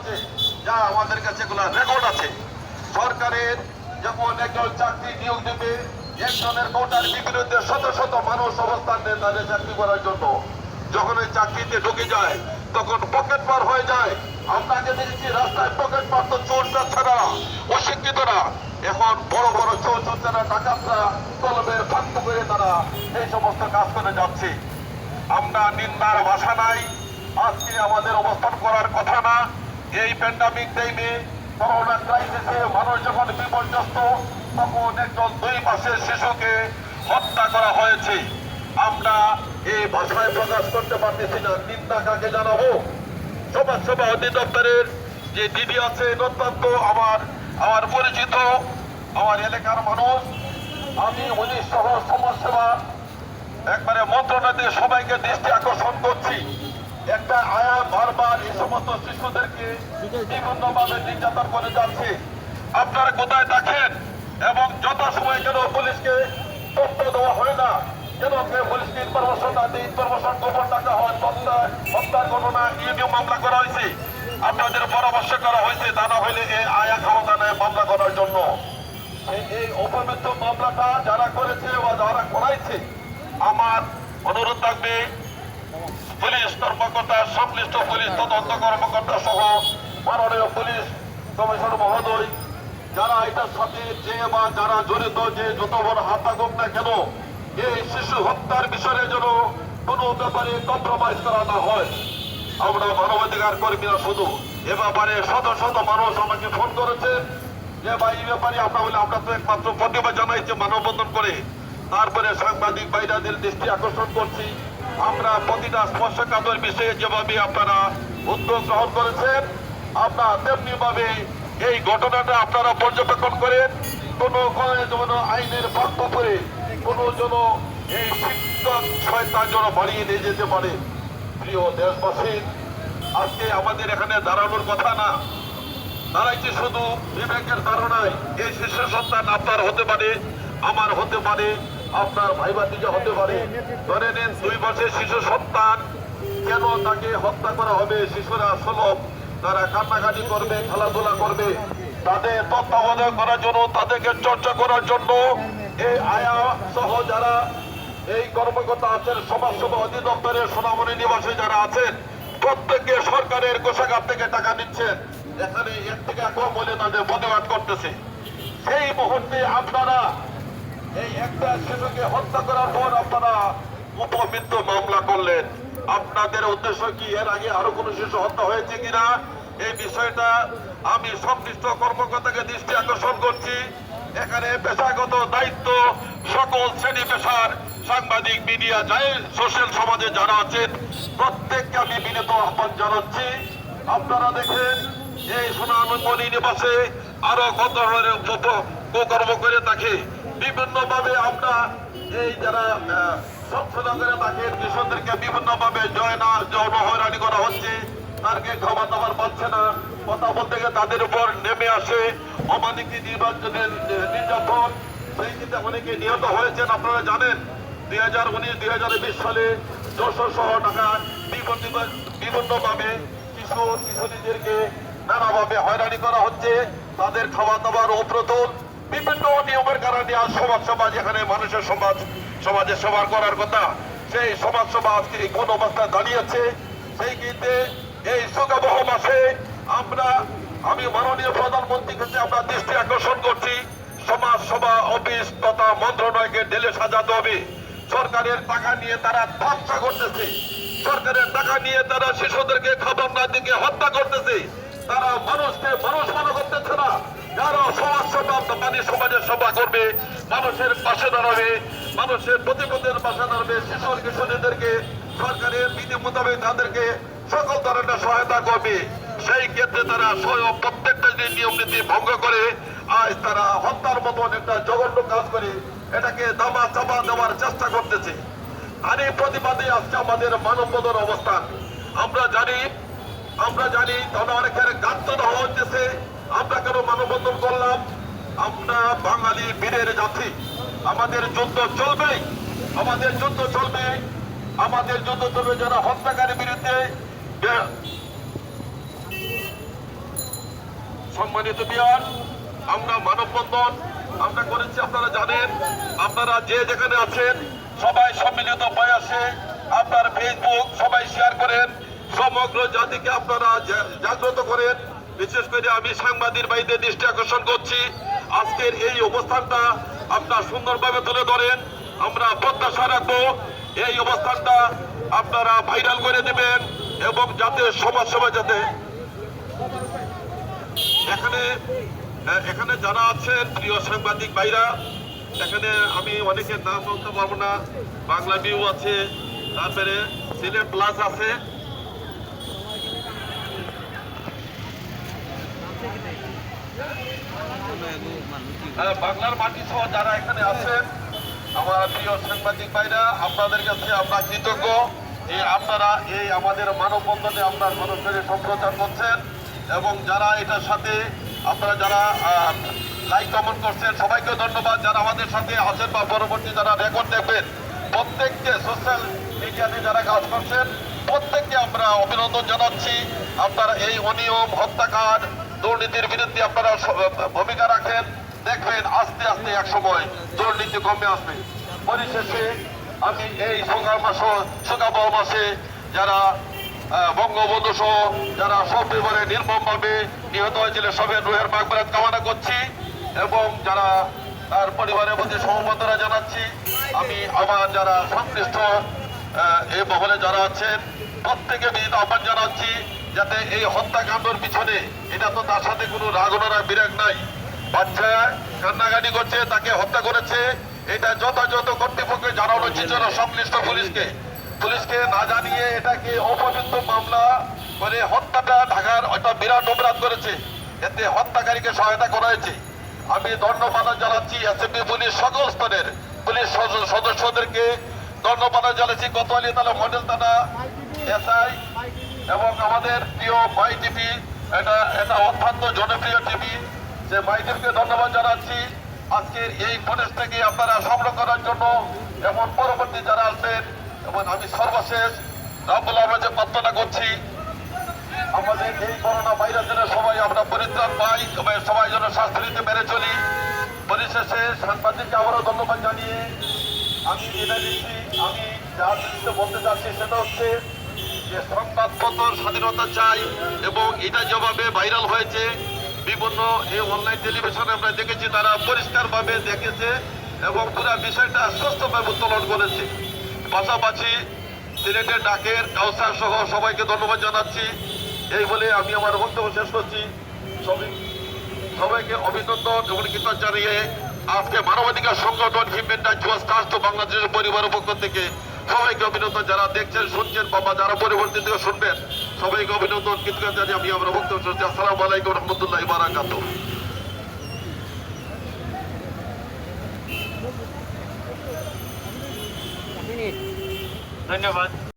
আছে, যা আমাদের কাছে এগুলো রেকর্ড আছে। সরকারের যখন একজন চাকরি নিয়োগ দেবে, একজনের কোটার বিরুদ্ধে শত শত মানুষ অবস্থান নেয় তাদের চাকরি করার জন্য। যখন ওই চাকরিতে ঢুকে যায় তখন পকেট পার হয়ে যায়। আপনাকে দেখেছি রাস্তায় পকেট পার তো চোর ছাড়া অশিক্ষিতরা, এখন বড় বড় চোর ছাড়া ডাকাতরা কলমের ফাঁক করে তারা এই সমস্ত কাজ করে যাচ্ছে। আমরা নিন্দার ভাষা নাই, আজকে আমাদের অবস্থান করার কথা না। এই প্যান্ডামিক টাইমে করোনা ক্রাইসিসে মানুষ যখন বিপর্যস্ত, তখন একজন 2 মাসের শিশুকে হত্যা করা হয়েছে। আমরা এই ভাষায় প্রকাশ করতে পারতেছি না, নিন্দা কাকে জানাবো। সমাজসেবা অধিদপ্তরের যে দিদি আছেন অত্যন্ত আমার পরিচিত, আমার এলাকার মানুষ। আমি উনি সহ সমাজসেবা একবারে মন্ত্রণালয়ে সবাইকে দৃষ্টি আকর্ষণ করছি। একটা আয়া বারবার এই সমস্ত শিশুদেরকে বিভিন্নভাবে নির্যাতন করে যাচ্ছে। আপনারা কোথায় দেখেন এবং যথাসময়ে কেন পুলিশকে তথ্য দেওয়া হয় না, কেন পুলিশকে ইনফরমেশন না দিয়ে ইনফরমেশন গোপন রাখা হয়। হত্যার ঘটনা ইউনিয়ন মামলা করা হয়েছে, আপনাদের পরামর্শ করা হয়েছে, তা না হইলে এই আয়া ক্ষমতা নেয় মামলা করার জন্য। এই অপমৃত্যু মামলাটা যারা করেছে বা যারা করাইছে, আমার অনুরোধ থাকবে পুলিশ কর্মকর্তা, সংশ্লিষ্ট পুলিশ তদন্ত কর্মকর্তা সহ মাননীয় পুলিশ কমিশনার মহোদয়, যারা এটার সাথে যে বা যারা জড়িত, যে যত বড় হাত থাকুক না কেন, এই শিশু হত্যার বিষয়ে যেন কোনো ব্যাপারে কম্প্রোমাইজ করা না হয়। আমরা মানবাধিকার কর্মীরা শুধু এ ব্যাপারে শত শত মানুষ আমাকে ফোন করেছেন যে ভাই এই ব্যাপারে আমরা তো একমাত্র প্রতিবাদ জানাইছি মানববন্ধন করে, তারপরে সাংবাদিক ভাইরাদের দৃষ্টি আকর্ষণ করছি। আমরা প্রতিটা স্পর্শকাতর বিষয়ে যেভাবে আপনারা উদ্যোগ গ্রহণ করেছেন, আপনারা তেমনি ভাবে এই ঘটনাটা আপনারা পর্যবেক্ষণ করেন। কোনো আইনের ফাঁক করে কোনো যেন এই শিক্ষক শয়তান যেন বাড়িয়ে নিয়ে যেতে পারে। প্রিয় দেশবাসী, আজকে আমাদের এখানে দাঁড়ানোর কথা না, দাঁড়াইছে শুধু বিবেকের ধারণায়। এই শিশু সন্তান আপনার হতে পারে, আমার হতে পারে, আপনার ভাই ভাতিজা হতে পারে। ধরে নেন 2 বছরের শিশু সন্তান, কেন তাকে হত্যা করা হবে? শিশুরা সুলভ, তারা কান্নাকাটি করবে, খেলাধুলা করবে, তাদের তত্ত্বাবধান করার জন্য, তাদেরকে চর্চা করার জন্য এই আয়া সহ যারা এই কর্মকর্তা আছেন, সমাজসেবা অধিদপ্তরের সোনামণি নিবাসী যারা আছেন, প্রত্যেককে সরকারের কোষাগার থেকে টাকা দিচ্ছেন। এখানে 1 টাকা কম হলে তাদের প্রতিবাদ করতেছে। সেই মুহূর্তে আপনারা এই একটা শিশুকে হত্যা করার পর আপনারা অপমৃত্যু মামলা করলেন। আপনাদের উদ্দেশ্য কি? এর আগে আরো কোনো শিশু হত্যা হয়েছে কিনা এই বিষয়টা আমি সংশ্লিষ্ট কর্মকর্তাকে দৃষ্টি আকর্ষণ করছি। এখানে পেশাগত দায়িত্ব সকল শ্রেণী পেশার সাংবাদিক, মিডিয়া, যাই সোশ্যাল সমাজে যারা আছেন, প্রত্যেককে আমি বিনীত আহ্বান জানাচ্ছি। আপনারা দেখেন এই সোনামণি নিবাসে আরো কত ধরনের কুকর্ম করে থাকে। বিভিন্ন ভাবে আমরা এই যারা সংশোধন করে থাকেন, কৃষকদেরকে বিভিন্ন ভাবে যৌন হয়রানি করা হচ্ছে, তাদেরকে খাবার দাবার পাচ্ছে না, কথা বলতে গিয়ে তাদের উপর নেমে আসে অমানবিক নির্যাতন। সেই ক্ষেত্রে অনেকে নিহত হয়েছেন। আপনারা জানেন 2019-2020 সালে 600 টাকা বিভিন্নভাবে কিশোরীদেরকে নানাভাবে হয়রানি করা হচ্ছে, তাদের খাওয়া দাবার অপ্রতুল বিভিন্ন নিয়মের কারণে আজ সমাজসেবা, যেখানে মানুষের সমাজে সেবা করার কথা, সেই সমাজসেবা আজকে কোন অবস্থায় দাঁড়িয়েছে। সেই ক্ষেত্রে এই শোকাবহ মাসে আমি মাননীয় প্রধানমন্ত্রীর কাছে আমরা দৃষ্টি আকর্ষণ করছি, সমাজসেবা অফিস তথা মন্ত্রণালয়কে ঢেলে সাজাতে হবে। সরকারের টাকা নিয়ে তারা ধ্বংসা করতেছে, সরকারের টাকা নিয়ে তারা শিশুদেরকে খাবার না দিকে হত্যা করতেছে, তারা মানুষকে মানুষ মনে করতেছে না। যারা সমাজসেবা মানে সমাজের সেবা করবে, মানুষের পাশে দাঁড়াবে, মানুষের প্রতিপদের পাশে দাঁড়াবে, শিশুর কিশোরীদেরকে সরকারের বিধি মোতাবেক তাদেরকে সকল ধরনের সহায়তা করবে, সেই ক্ষেত্রে তারা প্রত্যেকটা যে নিয়ম নীতি ভঙ্গ করে আজ তারা হত্যার মতন একটা জঘন্য কাজ করে এটাকে দামা চাপা দেওয়ার চেষ্টা করতেছে। আর এই প্রতিবাদে আজকে আমাদের মানববন্ধন অবস্থান। আমরা জানি তাহলে অনেকের গাছ দেওয়া হচ্ছে। আমরা কেন মানববন্ধন করলাম? আমরা বাঙালি বীরের জাতি, আমাদের যুদ্ধ চলবে, আমাদের যুদ্ধ চলবে, আমাদের যুদ্ধ চলবে যারা হত্যাকারীর বিরুদ্ধে সম্মানিত বিয়ার, আমরা মানববন্ধন আমরা করেছি, আপনারা জানেন। আপনারা যে যেখানে আছেন সবাই সম্মিলিত প্রয়াসে আপনার ফেসবুক সবাই শেয়ার করেন, সমগ্র জাতিকে আপনারা জাগ্রত করেন। বিশেষ করে আমি সাংবাদিক ভাইদের দৃষ্টি আকর্ষণ করছি, আজকের এই অবস্থানটা আপনারা সুন্দরভাবে তুলে ধরেন। আমরা প্রত্যাশা রাখবো এই অবস্থানটা আপনারা ভাইরাল করে দেবেন এবং যাতে সমাজসেবা যাতে এখানে যারা আছেন প্রিয় সাংবাদিক ভাইরা, এখানে আমি অনেকের নাম বলতে পারবো না। বাংলা ভিউ আছে, তারপরে সিলেট প্লাস আছে, বাংলার মাটি সহ যারা এখানে আছেন আমার প্রিয় সাংবাদিক ভাইরা, আপনাদের কাছে আমরা কৃতজ্ঞ যে আপনারা এই আমাদের মানববন্ধনে আপনার সরাসরি সম্প্রচার করছেন এবং যারা এটার সাথে আপনারা যারা লাইক কমেন্ট করছেন সবাইকে ধন্যবাদ। যারা আমাদের সাথে আছেন বা পরবর্তী যারা রেকর্ড দেখবেন প্রত্যেককে, সোশ্যাল মিডিয়াতে যারা কাজ করছেন প্রত্যেককে আমরা অভিনন্দন জানাচ্ছি। আপনারা এই অনিয়ম, হত্যাকাণ্ড, দুর্নীতির বিরুদ্ধে আপনারা ভূমিকা রাখেন, দেখবেন আস্তে আস্তে এক সময় দুর্নীতি কমে আসবে। পরিশেষে আমি এই শোকাবহ মাসে যারা বঙ্গবন্ধু সহ যারা সব পরিবারে নির্মমভাবে নিহত হয়েছিল সবের রুহের মাগফিরাত কামনা করছি এবং যারা তার পরিবারের প্রতি সমবেদনা জানাচ্ছি। আমি আমার যারা সংশ্লিষ্ট এই মহলে যারা আছেন প্রত্যেকে বিনীত আহ্বান জানাচ্ছি যাতে এই হত্যাকাণ্ডের পিছনে, এটা তো তার সাথে কোনো রাগনারা বিরাগ নাই, বাচ্চা কান্নাকাটি করছে, তাকে হত্যা করেছে, এটা যথাযথ কর্তৃপক্ষ জানানো উচিত ছিল সংশ্লিষ্ট পুলিশকে না জানিয়ে এটাকে অপবিত্র মামলা করে হত্যাটা ঢাকার একটা বিরাট অপরাধ করেছে, এতে হত্যাকারীকে সহায়তা করা হয়েছে। আমি ধন্যবাদ জানাচ্ছি এসএসবি পুলিশ সকল স্তরের পুলিশ সদস্যদেরকে ধন্যবাদ জানাচ্ছি, কোতোয়ালি থানা, মডেল থানা, এসআই এবং আমাদের প্রিয় মাই টিভি, এটা অত্যন্ত জনপ্রিয় টিভি, যে মাই টিভিকে ধন্যবাদ জানাচ্ছি আজকের এই ফুটেজটাকে আপনারা সংগ্রহ করার জন্য এবং পরবর্তী যারা আসবেন। এবং আমি সর্বশেষ রাব্বুল আলামিনের প্রার্থনা করছি আমাদের এই করোনা ভাইরাস যেন সবাই আমরা পরিত্রাণ পাই এবং সবাই যেন স্বাস্থ্যনীতি মেনে চলি। পরিশেষে সাংবাদিককে আবারও ধন্যবাদ জানিয়ে আমি এটা দিচ্ছি, আমি যা জিনিসটা বলতে চাচ্ছি সেটা হচ্ছে যে সংবাদপত্র স্বাধীনতা চাই এবং এটা যেভাবে ভাইরাল হয়েছে বিভিন্ন এই অনলাইন টেলিভিশনে আমরা দেখেছি, তারা পরিষ্কারভাবে দেখেছে এবং পুরো বিষয়টা সুস্থভাবে উত্তোলন করেছে। পাশাপাশি সিলেটের ডাকের কাউসার সহ সবাইকে ধন্যবাদ জানাচ্ছি। এই বলে আমি আমার বক্তব্য শেষ করছি। সবাইকে অভিনন্দন এবং কৃতজ্ঞতা জানিয়ে আজকে মানবাধিকার সংগঠন হিউম্যান রাইটস ওয়াচ ট্রাস্ট বাংলাদেশের পরিবারের পক্ষ থেকে সবাইকে অভিনন্দন, যারা দেখছেন শুনছেন বা যারা পরবর্তী থেকে শুনবেন সবাইকে অভিনন্দন কৃতজ্ঞতা জানিয়ে আমি আমার বক্তব্য শেষ করছি। আসসালামু আলাইকুম রহমতুল্লাহি ওয়া বারাকাতুহু। ধন্যবাদ।